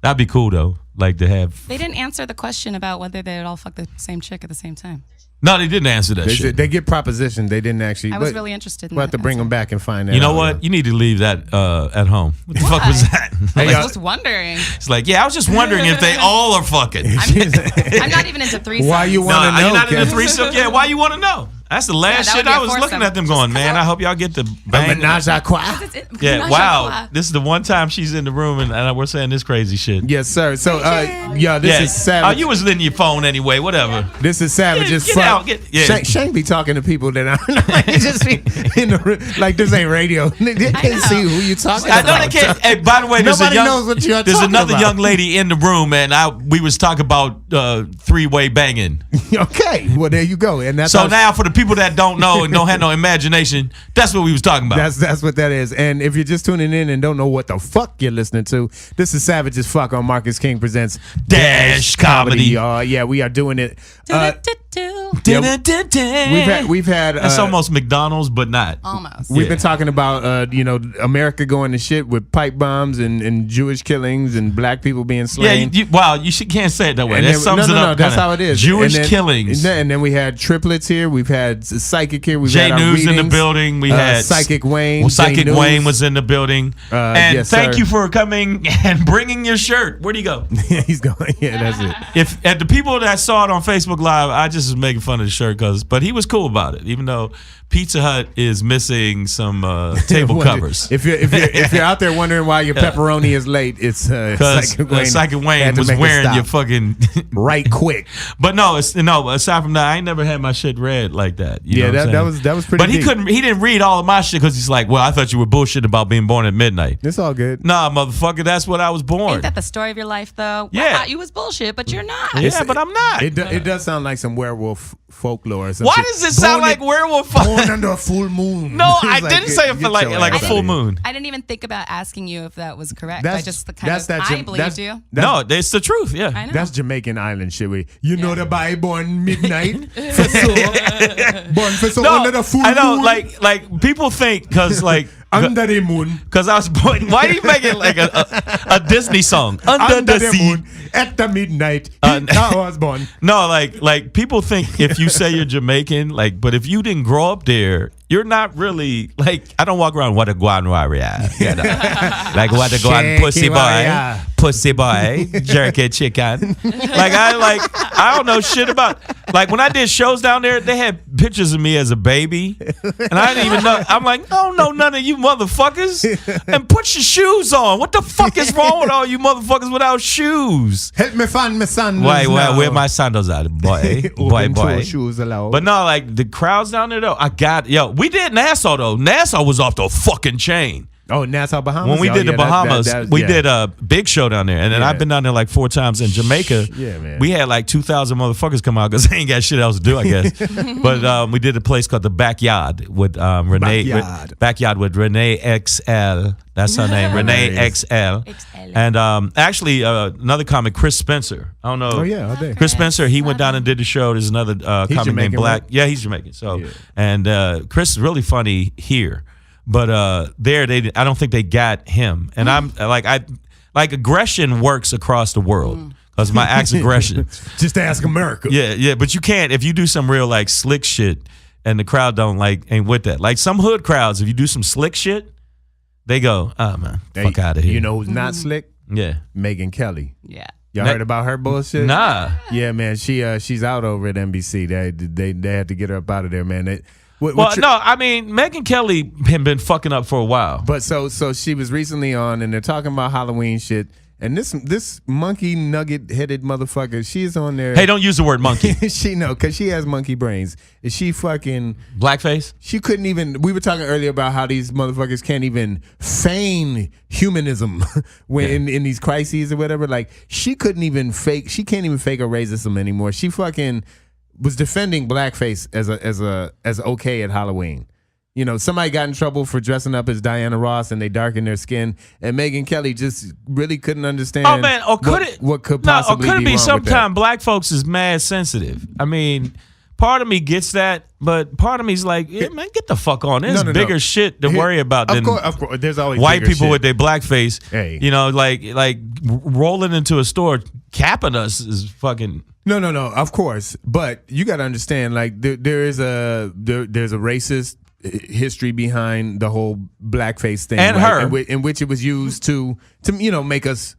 That'd be cool though. Like to have. They didn't answer the question about whether they would all fuck the same chick at the same time. No, they didn't answer that shit. They get propositioned. They didn't actually. I was but really interested in We'll have that to bring them answer. back and find that You know out, what? yeah. You need to leave that at home. What the fuck Why? was that? Hey, I y'all- was just wondering. It's like, yeah, I was just wondering if they all are fucking. I'm not even into threesomes. Why you No, want to know? you're not in the Kat? threesome. Yeah, why you want to know? That's the last that would shit be a I was foursome. looking at them going, man. I hope y'all get the bang. Menage a trois. Yeah, Menage a wow. trois. This is the one time she's in the room and we're saying this crazy shit. Yes, sir. So, this is Savage. you was in your phone anyway, whatever. This is Savage as Get Fuck. out, yeah. Shane be talking to people that are like, just be in the room. Like, this ain't radio. They can't know. see who you talking I about. know they can't. Hey, by the way, Nobody knows what you're there's talking another about. young lady in the room, and we was talking about three-way banging. Okay, well, there you go. And that's So how- now, for the people that don't know and don't have no imagination, that's what we was talking about. That's what that is. And if you're just tuning in and don't know what the fuck you're listening to, this is Savage as Fuck on Marcus King Presents Dash Comedy. y'all. Yeah, we are doing it. Do-do-do-do. We've had. That's almost McDonald's, but not. Almost. We've been talking about America going to shit with pipe bombs and Jewish killings and black people being slain. Yeah, you can't say it that way. And That then- sums it up. That's kinda. how it is. Jewish And then- killings. And then we had triplets here. We've had psychic here. We've Jay had our News in the readings. building. We had Psychic Wayne. Well, Psychic Jay News. Wayne was in the building. And yes, thank sir. you for coming and bringing your shirt. Where'd he go? He's going. Yeah, that's it. If at the people that saw it on Facebook Live, I just was making fun of the shirt but he was cool about it, even though Pizza Hut is missing some table covers. If you're out there wondering why your pepperoni is late, it's Because Psychic Wayne was wearing your fucking right quick. But no, aside from that, I ain't never had my shit read like that. You know what I'm saying? that was pretty. But he didn't read all of my shit because he's like, well, I thought you were bullshitting about being born at midnight. It's all good. Nah, motherfucker, that's what I was born. Ain't that the story of your life, though? Yeah. I thought you was bullshit, but you're not. Yeah, but I'm not. It does sound like some werewolf folklore. Or some Why shit. does it sound like werewolf? Born under a full moon? No, I It's didn't say it for like a full moon. I didn't even think about asking you if that was correct. That's- I just that's that I Jam- believed that's- you. No, it's the truth. Yeah. I know. That's Jamaican island shit. You know the boy born midnight. For so, born for so under the full I know, moon. like people think because like under the moon. because I was born. Why do you make it like a Disney song? Under the sea. moon at the midnight. Uh, I was born. No, like people think if you say you're Jamaican, like, but if you didn't grow up there, you're not really like. I don't walk around what a guan warrior, you know? Like what a guan pussy boy, jerky chicken. I don't know shit about. Like when I did shows down there, they had pictures of me as a baby, and I didn't even know. I'm like, I don't know none of you motherfuckers, and put your shoes on. What the fuck is wrong with all you motherfuckers without shoes? Help me find my sandals. Where my sandals at, boy, boy. Shoes allowed. But no, like the crowds down there though, we did Nassau though. Nassau was off the fucking chain. Oh, Nassau, Bahamas. When we did the Bahamas, we yeah. did a big show down there, and then I've been down there like 4 times in Jamaica. Yeah, man. We had like 2,000 motherfuckers come out because they ain't got shit else to do, I guess. But we did a place called the Backyard with Renee. Backyard with Renee XL. That's her name, Renee XL. And actually, another comic, Chris Spencer. I don't know. Oh yeah, all day. Chris Spencer, he went down and did the show. There's another comic named Jamaican, Black. right? Yeah, he's Jamaican. So, and Chris is really funny here. But I don't think they got him. And I'm like aggression works across the world because my act's aggression. Just ask America. Yeah. But you can't if you do some real like slick shit and the crowd ain't with that. Like some hood crowds, if you do some slick shit, they go, oh man, fuck out of here. You know who's not slick? Yeah. Megyn Kelly. Yeah. Y'all heard about her bullshit? Nah. Yeah, man. She's out over at NBC. They had to get her up out of there, man. I mean, Megyn Kelly had been fucking up for a while. But so she was recently on, and they're talking about Halloween shit. And this monkey nugget headed motherfucker, she's on there. Hey, don't use the word monkey. Because she has monkey brains. Is she fucking blackface? She couldn't even. We were talking earlier about how these motherfuckers can't even feign humanism when in these crises or whatever. Like she couldn't even fake. She can't even fake a racism anymore. She fucking was defending blackface as okay at Halloween. You know, somebody got in trouble for dressing up as Diana Ross and they darkened their skin, and Megyn Kelly just really couldn't understand. Oh man, or could what could possibly or could it be be wrong with that? sometimes black folks is mad sensitive? I mean, part of me gets that, but part of me's like, yeah, man, get the fuck on. There's bigger shit to worry about than of course. There's always white bigger people shit. with their blackface. Hey. You know, like rolling into a store capping us is fucking. No. Of course, but you got to understand, like there's a racist history behind the whole blackface thing, and right? her, in which it was used to make us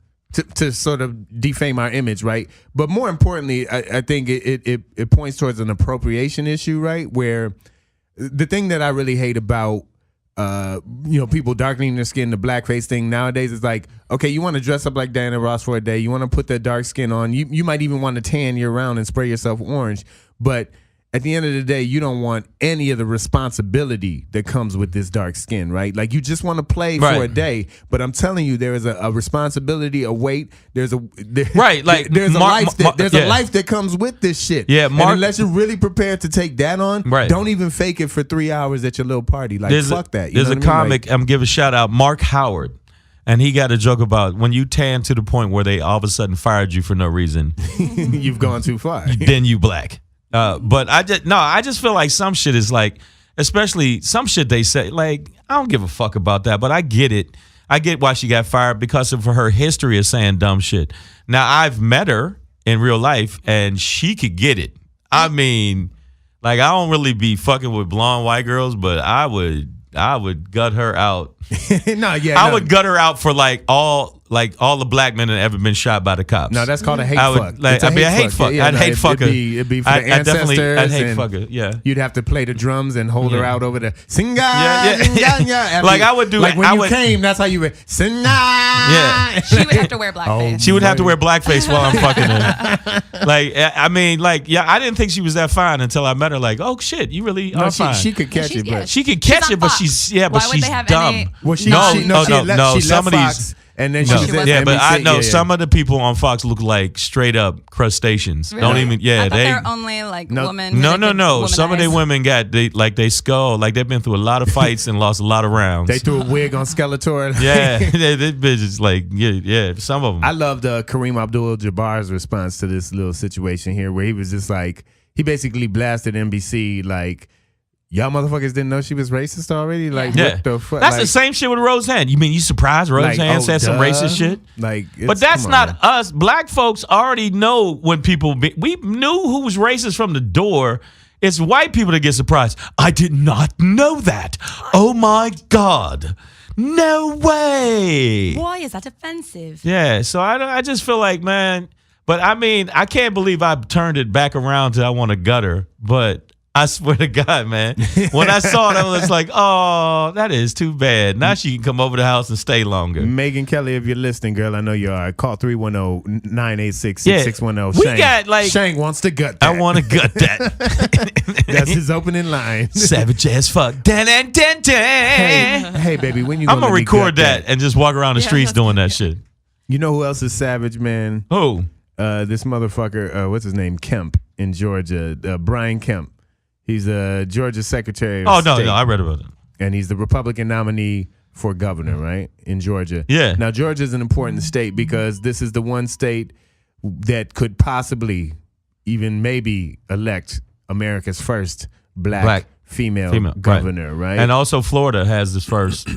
to sort of defame our image, right? But more importantly, I think it points towards an appropriation issue, right? Where the thing that I really hate about people darkening their skin, the blackface thing nowadays is like, okay, you want to dress up like Diana Ross for a day, you want to put that dark skin on, you might even want to tan year round and spray yourself orange, but at the end of the day, you don't want any of the responsibility that comes with this dark skin, right? Like you just want to play for a day, but I'm telling you, there is a responsibility, a weight. There's a right, like there's a life that comes with this shit. Yeah, and unless you're really prepared to take that on, right. Don't even fake it for 3 hours at your little party. Like fuck that. There's a comic. I'm giving a shout out, Mark Howard. And he got a joke about when you tan to the point where they all of a sudden fired you for no reason. You've gone too far. Then you black. But I just feel like some shit is like, especially some shit they say, like, I don't give a fuck about that, but I get it. I get why she got fired because of her history of saying dumb shit. Now, I've met her in real life, and she could get it. I mean, like, I don't really be fucking with blonde white girls, but I would gut her out. I would gut her out for all the black men that ever been shot by the cops. No, that's called a hate fuck. A hate fuck. Yeah, I'd hate fuck her. It'd be for the ancestors. I'd hate fuck her. Yeah. You'd have to play the drums and hold her out over the singa. Yeah. Like I would do. Like when you came, that's how you would singa. Yeah. She would have to wear blackface. She would have to wear blackface while I'm fucking her. Like, I mean, like, yeah, I didn't think she was that fine until I met her. Like, oh shit, you really are fine. She could catch it, but she could catch it, but she's dumb. Well, she some of Fox, these. And then No. she was Yeah, but I know yeah. some of the people on Fox look like straight up crustaceans. Really? Don't even. Yeah, I thought they're only like women. No. Some of the women got they skull like they've been through a lot of fights and lost a lot of rounds. They threw a wig on Skeletor. Yeah, this bitch is like yeah. Some of them. I loved Kareem Abdul-Jabbar's response to this little situation here, where he was just like, he basically blasted NBC like, y'all motherfuckers didn't know she was racist already? Like, what the fuck? That's like, the same shit with Roseanne. You mean you surprised Roseanne said some racist shit? Like, but that's come not on, us. Black folks already know when we knew who was racist from the door. It's white people that get surprised. I did not know that. Oh my God. No way. Why is that offensive? Yeah, so I just feel like, man, but I mean, I can't believe I turned it back around to I want to gut her, but I swear to God, man, when I saw it, I was like, oh, that is too bad. Now she can come over the house and stay longer. Megyn Kelly, if you're listening, girl, I know you are. Call 310-986-6610. We got like Shang wants to gut that. I want to gut that. That's his opening line. Savage as fuck. Hey, baby, when you I'm gonna record that and just walk around the streets doing that shit. You know who else is savage, man? Who? This motherfucker, what's his name? Kemp in Georgia. Brian Kemp. He's a Georgia Secretary of State. No, I read about it. And he's the Republican nominee for governor, right, in Georgia. Yeah. Now, Georgia is an important state because this is the one state that could possibly, even maybe, elect America's first black female governor, right? And also Florida has this first.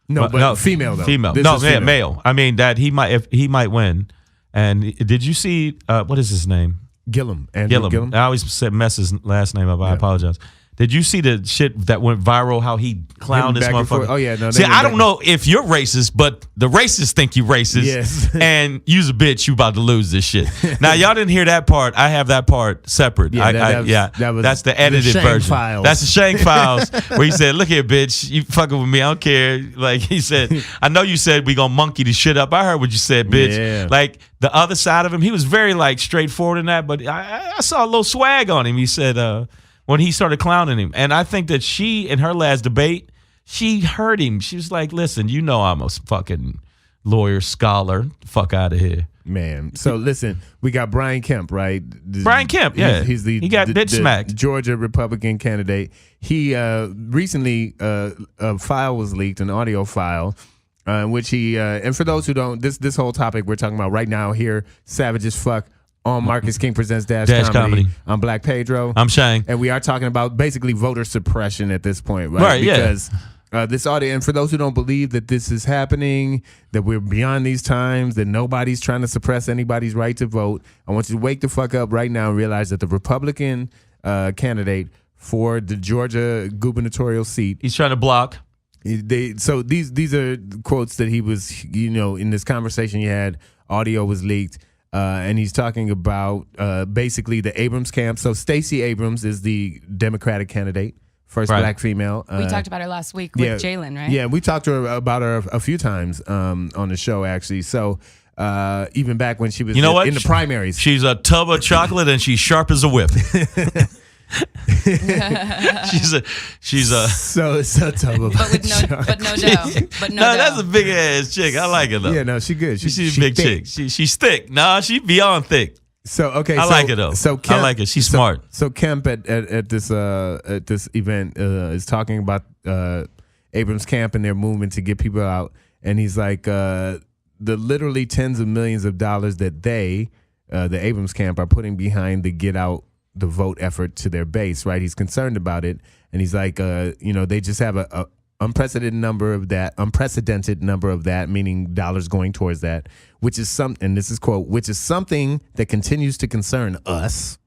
No, female though. Female. Male. I mean that he might win. And did you see what is his name? Gillum. I always mess his last name up. I apologize. Did you see the shit that went viral? How he clowned this motherfucker? Oh yeah, no. See, I don't know if you're racist, but the racists think you racist. Yes. And you's a bitch. You about to lose this shit. Now y'all didn't hear that part. I have that part separate. That's the edited version. Files. That's the Shang files where he said, "Look here, bitch. You fucking with me? I don't care." Like he said, "I know you said we gonna monkey the shit up. I heard what you said, bitch." Yeah. Like the other side of him, he was very like straightforward in that, but I saw a little swag on him. He said. When he started clowning him. And I think that she, in her last debate, she heard him. She was like, listen, you know I'm a fucking lawyer, scholar. Fuck out of here. Man. So listen, we got Brian Kemp, right? Brian Kemp, yeah. He got bitch smacked. Georgia Republican candidate. He recently, a file was leaked, an audio file, in which he, and for those who don't, this whole topic we're talking about right now here, savage as fuck, on Marcus King Presents Dash Comedy. I'm Black Pedro. I'm Shang. And we are talking about basically voter suppression at this point, right? Because this audio, and for those who don't believe that this is happening, that we're beyond these times, that nobody's trying to suppress anybody's right to vote, I want you to wake the fuck up right now and realize that the Republican candidate for the Georgia gubernatorial seat, he's trying to block. So these are quotes that he was, in this conversation you had, audio was leaked. And he's talking about basically the Abrams camp. So Stacey Abrams is the Democratic candidate, first black female. We talked about her last week with Jalen, right? Yeah, we talked to her about her a few times on the show, actually. So even back when she was in the primaries. She's a tub of chocolate and she's sharp as a whip. she's a so tub of but no dough. No, that's a big ass chick. I like her though. Yeah, no, she good. She's a big chick. She's thick. Nah, she beyond thick. So I like her though. So Kemp, I like her. She's smart. So Kemp at this event is talking about Abrams camp and their movement to get people out, and he's like the literally tens of millions of dollars that the Abrams camp are putting behind the Get Out the vote effort to their base, right? He's concerned about it, and he's like, they just have a unprecedented number of that, meaning dollars going towards that, which is and this is quote, which is something that continues to concern us,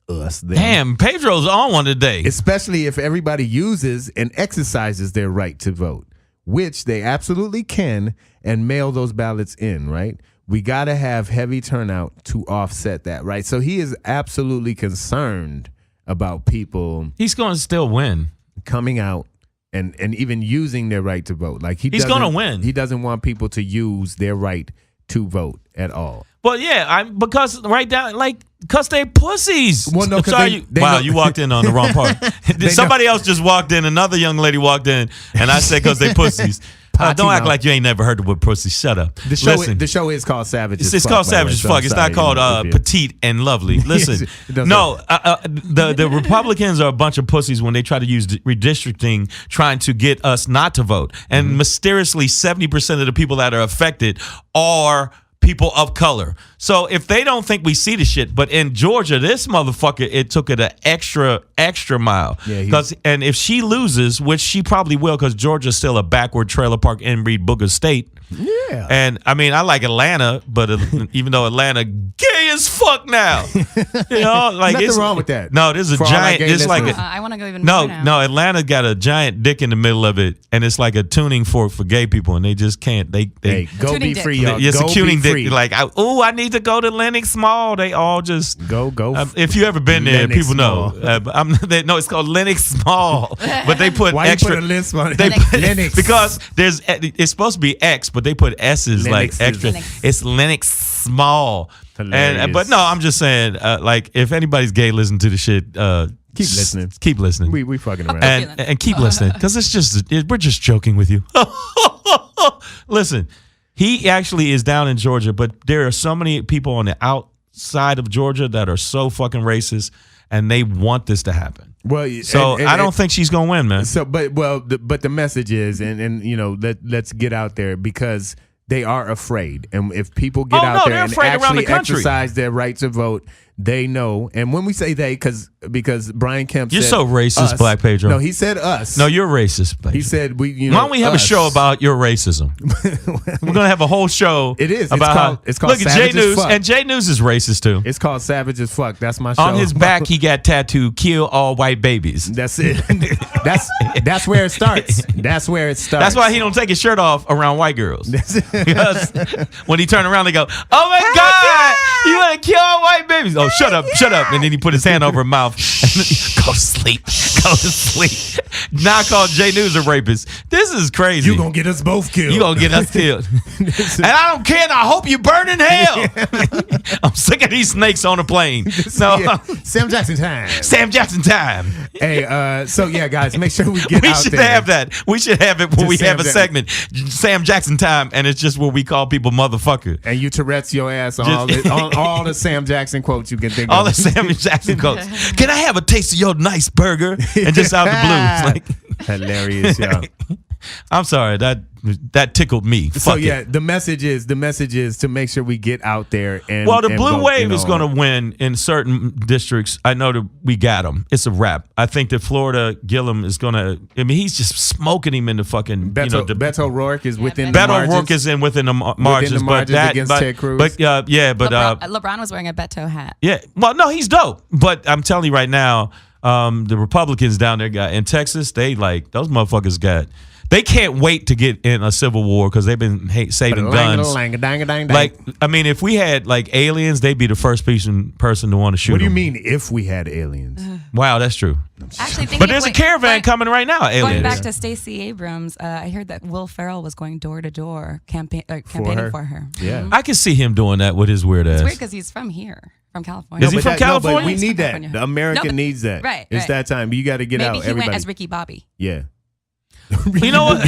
us. Them. Damn, Pedro's on one today. Especially if everybody uses and exercises their right to vote, which they absolutely can, and mail those ballots in, right? We got to have heavy turnout to offset that, right? So he is absolutely concerned about people. He's going to still win. Coming out and even using their right to vote. Like he's going to win. He doesn't want people to use their right to vote at all. Well, yeah, because they're pussies. Well, no, sorry, you walked in on the wrong part. Somebody else just walked in. Another young lady walked in, and I said because they pussies. Don't act like you ain't never heard the word pussy. Shut up. The show is called Savage as Fuck. It's called Savage as Fuck. It's not called Petite and Lovely. Listen, the Republicans are a bunch of pussies when they try to use redistricting, trying to get us not to vote. And mysteriously, 70% of the people that are affected are people of color. So if they don't think we see the shit, but in Georgia, this motherfucker, it took it an extra mile. And if she loses, which she probably will, because Georgia's still a backward trailer park inbreed booger state. Yeah. And I mean, I like Atlanta, but even though Atlanta gay as fuck now, nothing wrong with that. No, there's a giant. It's like I want to go even more now. No, Atlanta got a giant dick in the middle of it, and it's like a tuning fork for gay people, and they just can't. They go tuning be dick. free, y'all. It's go a tuning be free. dick. Like, I need to go to Lenox Mall. They all just go. If you ever been there, Lenox people know. No, it's called Lenox Mall, but they put Why extra. You put a list on it? Lenox. Because it's supposed to be X, but they put S's Lennox like extra. It's Lenox Small. But no, I'm just saying, like, if anybody's gay, listen to the shit. Keep listening. Keep listening. We fucking around. And keep listening, because we're just joking with you. Listen, he actually is down in Georgia, but there are so many people on the outside of Georgia that are so fucking racist, and they want this to happen. Well, I don't think she's gonna win, man. So, but the message is, let's get out there, because they are afraid, and if people get out there and actually exercise their right to vote, they know. And when we say they, because Brian Kemp you're said so racist, us. Black Pedro. No, he said us. No, you're racist. Pedro. He said we. Why don't we have us. a show about your racism? We're gonna have a whole show. It is about it's called look at Savage J News, as Fuck. and J News is racist too. It's called Savage as Fuck. That's my show. On his back, he got tattooed "Kill all white babies." That's it. That's where it starts. That's where it starts. That's why he don't take his shirt off around white girls. Because when he turn around, they go, "Oh my God, you want to kill all white babies?" Oh, shut up. And then he put his hand over her mouth. Go to sleep. Now I call J News a rapist. This is crazy. You gonna get us both killed. You gonna get us killed. And I don't care. And I hope you burn in hell. I'm sick of these snakes on a plane. No, Sam Jackson time. Sam Jackson time. Hey, so yeah, guys, make sure we get we out should there. have that. We should have it when we Sam have a segment, Sam Jackson time, and it's just where we call people motherfucker. And you Tourette's your ass on all the Sam Jackson quotes you can think all of. The Sam Jackson quotes. Can I have a taste of your nice burger? And just out the blue. Like, hilarious, y'all. I'm sorry, that tickled me. So Fuck yeah, it. the message is to make sure we get out there and the blue vote, wave is going to win in certain districts. I know that we got him. It's a wrap. I think that Florida Gillum is going to. I mean, he's just smoking him in the fucking. Beto O'Rourke is within. Beto O'Rourke is within the margins, but Ted Cruz. But LeBron was wearing a Beto hat. Yeah, well, no, he's dope. But I'm telling you right now, the Republicans down there in Texas, they like those motherfuckers got. They can't wait to get in a civil war because they've been saving guns. Like, I mean, if we had like aliens, they'd be the first person to want to shoot. What do you them. mean if we had aliens? Wow, that's true. Actually, but there's a caravan coming right now. Aliens. Going back to Stacey Abrams, I heard that Will Ferrell was going door to door campaigning for her. Yeah, Mm-hmm. I can see him doing that with his weird ass. It's weird because he's from here. From California. Is he from California? No, but we need that. The America needs that. Right. It's that time. You got to get out. Maybe he everybody. went as Ricky Bobby. Yeah. You know what?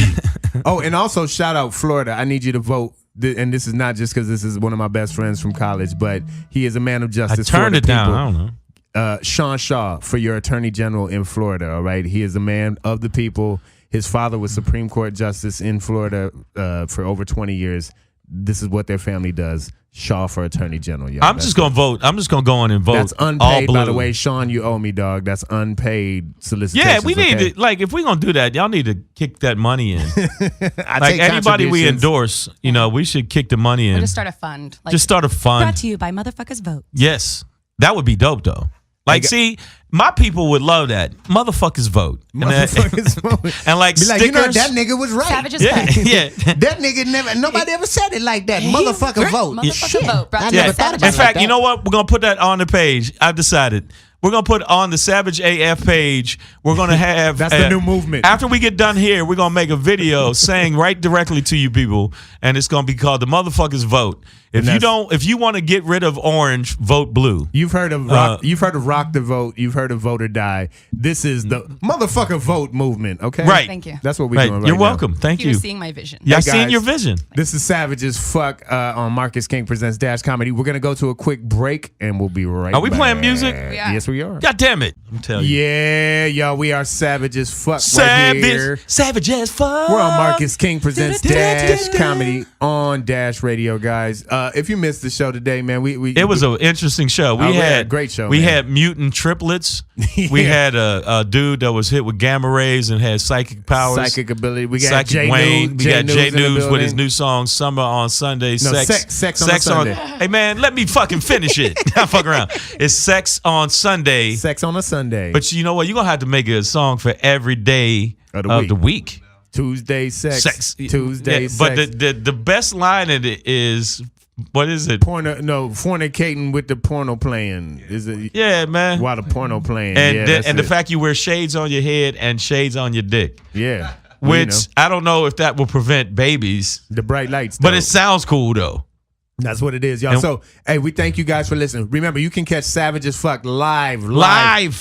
Oh, and also shout out Florida. I need you to vote. And this is not just because this is one of my best friends from college, but he is a man of justice. I turned it down. I don't know. Sean Shaw for your attorney general in Florida. All right. He is a man of the people. His father was Supreme Court justice in Florida for over 20 years. this is what their family does. Shaw for Attorney General. Y'all. I'm just gonna vote. I'm just gonna go on and vote. That's all unpaid, blue. by the way. Sean, you owe me, dog. That's unpaid solicitation. Yeah, we need to, like, if we're gonna do that, y'all need to kick that money in. Like anybody we endorse, you know, we should kick the money in. Or just start a fund. Like, just start a fund. Brought to you by Motherfuckers Vote. Yes, that would be dope though. Like, see, my people would love that. Motherfuckers vote. Motherfuckers vote. And like be stickers. like, you know, that nigga was right. Savages Yeah, Vote. yeah. That nigga nobody ever said it like that. Motherfucker vote. Motherfucker Vote. Brought I to you by never thought Savages about In it fact, like you know what? We're gonna put that on the page. I've decided. We're gonna put on the Savage AF page. We're gonna have That's the new movement. After we get done here, we're gonna make a video saying right directly to you people, and it's gonna be called the Motherfuckers Vote. If you want to get rid of orange, vote blue. You've heard of rock, Rock the Vote. You've heard of Vote or Die. This is the motherfucker vote movement. Okay, Right. Thank you. That's what we're Right. doing right You're now. welcome. Thank You're you. seeing my vision. Yeah, I've Hey, seen guys. your vision. This is Savage as Fuck on Marcus King Presents Dash Comedy. We're gonna go to a quick break and we'll be right Are we back. playing music? We are. Yes, we are. God damn it! I'm telling you. Yeah, y'all, we are Savage as Fuck Savage, right here. savage as fuck. We're on Marcus King Presents Dash Comedy on Dash Radio, guys. If you missed the show today, man, It was an interesting show. We had a great show. We man. had mutant triplets. We Yeah. had a dude that was hit with gamma rays and had psychic powers. Psychic ability. We got Psychic Jay Wayne. News. We got Jay in the News with his building. new song "Summer on Sunday." No, Sex on Sunday. Hey man, let me fucking finish it. Not fuck around. It's Sex on Sunday. Sex on a Sunday. But you know what? You're gonna have to make a song for every day Of of the the week. Tuesday sex. Tuesday Yeah, sex. But the best line in it is, what is it? Fornicating with the porno playing. Is it? Yeah, man. While the porno playing. And yeah, the, that's and the it. fact you wear shades on your head and shades on your dick, Yeah. Well, which you know, I don't know if that will prevent babies, the bright lights. but though. it sounds cool though. That's what it is, y'all. And- So, hey, we thank you guys for listening. Remember, you can catch Savage as Fuck live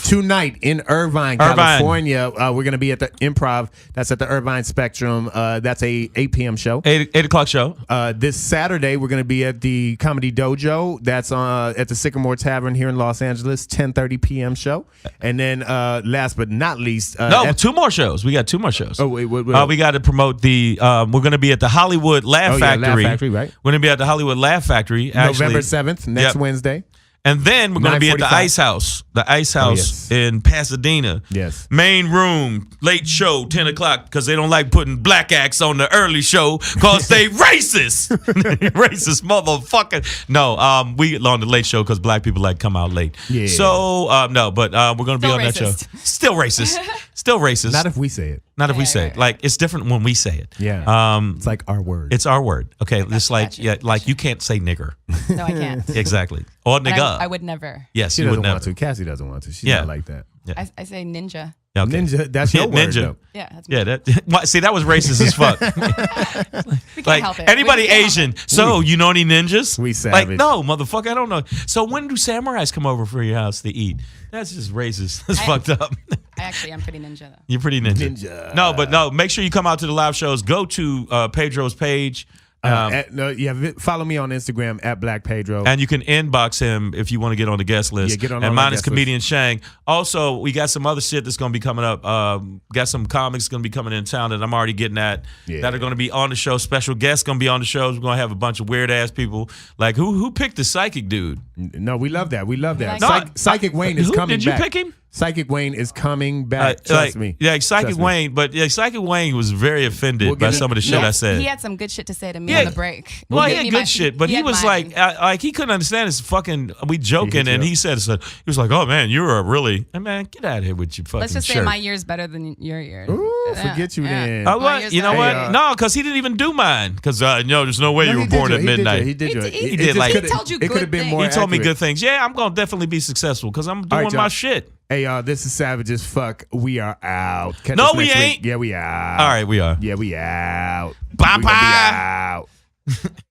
tonight in Irvine, California. We're going to be at the Improv. That's at the Irvine Spectrum. That's a 8 p.m. show. 8 o'clock show. This Saturday, we're going to be at the Comedy Dojo. That's at the Sycamore Tavern here in Los Angeles, 10:30 p.m. show. And then, last but not least, No, 2 more shows. We got 2 more shows. Oh wait, what? We got to promote the. We're going to be at the Hollywood Laugh Factory. Laugh Factory, right? We're going to be at the Hollywood Laugh Factory. Actually. November 7th, next Yep. Wednesday. And then we're going to be at the 9:45. Ice House. The Ice House yes. in Pasadena. Yes. Main room, late show, 10 o'clock, because they don't like putting black acts on the early show because they racist. Racist motherfucker. No, we on the late show because black people like come out late. Yeah. So, no, but we're going to be Still on that show. racist. Still racist. Still racist. Not if we say it. Not if we Yeah, say right, it. right. Like, it's different when we say it. Yeah. It's like our word. It's our word. Okay, just like, gotcha, yeah, like you can't say nigger. No, I can't. Exactly. Or But nigga. I would never. Yes, She you would doesn't never. want to. Cassie doesn't want to. She's Yeah. not like that. I say ninja. Okay. Ninja, that's your word. Ninja. Though. Yeah, that's Yeah, that. See, that was racist as fuck. we can't Like help it. anybody We can't help Asian. So you know any ninjas? We Like savage. no, motherfucker, I don't know. So when do samurais come over for your house to eat? That's just racist. That's fucked up. I actually am pretty ninja though. You're pretty ninja. Ninja. No, but no. Make sure you come out to the live shows. Go to Pedro's page. Follow me on Instagram at Black Pedro. And you can inbox him if you want to get on the guest list. Yeah, get on and my mine is guest comedian Shang. Also, we got some other shit that's going to be coming up. Got some comics going to be coming in town that I'm already getting at that are going to be on the show. Special guests going to be on the shows. We're going to have a bunch of weird ass people. Like who picked the psychic dude? No, we love that. We love that. No, Psychic Wayne is who- coming did you back. pick him? Psychic Wayne is coming back. Trust me. Yeah, Psychic Trust me. Wayne. But yeah, Psychic Wayne was very offended We'll by get it- some of the shit I said. He had some good shit to say to me Yeah. on the break. Well, he Give had me good my- shit, but he had was mine. like he couldn't understand his fucking. We joking, you and up. he said, he was like, "Oh man, you're a really, hey, man, get out of here with your fucking Let's just say shirt." my year's better than your year. Ooh, forget you then. Oh, My what? year's You know better. what? No, because he didn't even do mine. Because there's no way No, you he were did born you. at He did you. midnight. He did you. He It did, just like- could've- He told you it could have good been things. more He told me accurate. good things. Yeah, I'm gonna definitely be successul because I'm doing right, my y'all. shit. Hey, y'all, this is Savage as Fuck. We are out. Catch No, us we next week. ain't. Yeah, we out. All right, we are. Yeah, we out. Bye We gonna be bye. out.